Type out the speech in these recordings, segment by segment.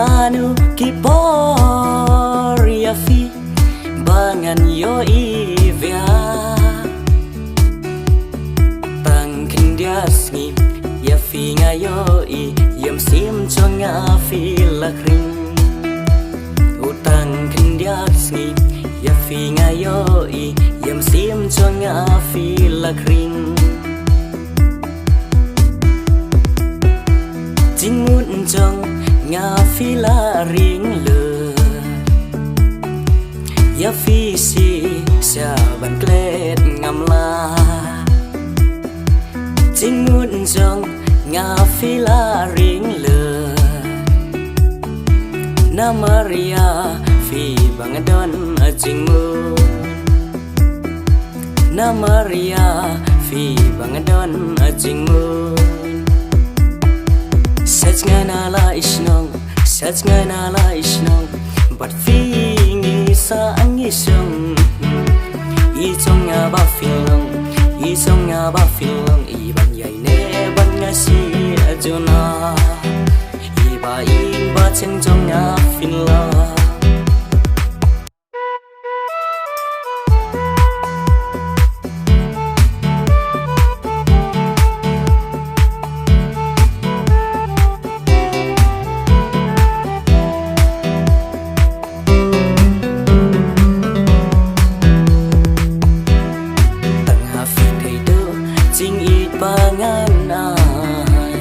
Anu kipor ya fi bangan yo ivya tangkin dia sngi ya fi ngayo i yam sim chonga fi lakring utang kin dia sngi ya fi ngayo i yam sim chonga fi lakring chính muốn trong nga phi la ring lơ ya phi si sa ban klet ngam la chính muốn trong nga phi la ring lơ na Maria phi bang don a chính mu na Maria phi bang don a chính mu Sach nga la isnong, sach nga la isnong, but feeling isa ang isong. Itong nga ba feeling, itong nga ba feeling, iban yay ne ban nga si aduna, iba cheng chong nga feeling. Chính ít bangan ai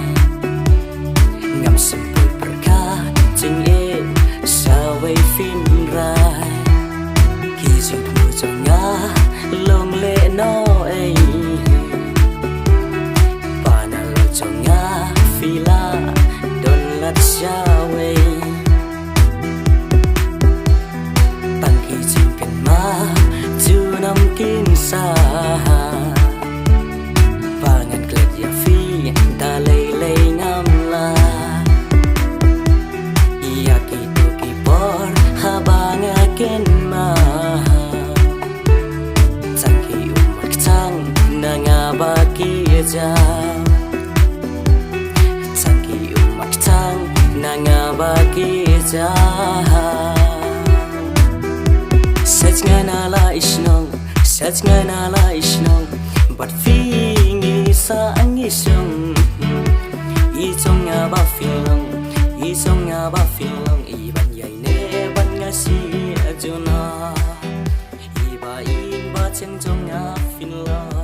ngam sempur berkat chính ít sao vậy fin rai khi giọt mưa cho ngã lòng lệ nó ấy và na lo cho ngã phi la don lát sao ấy tăng khi chính cần ma chưa nằm kín xa ta lay lay ngam la iya kitu kipor habang akin ma tangki umat tang na nga baki ja tangki umat tang na nga baki ja sach nga na la isnong sach nga na la isnong but feeling isa ang isong Itong nga ba feeling, itong nga ba feeling, iban yay ne ban nga si aduna, iba cheng chong nga feeling.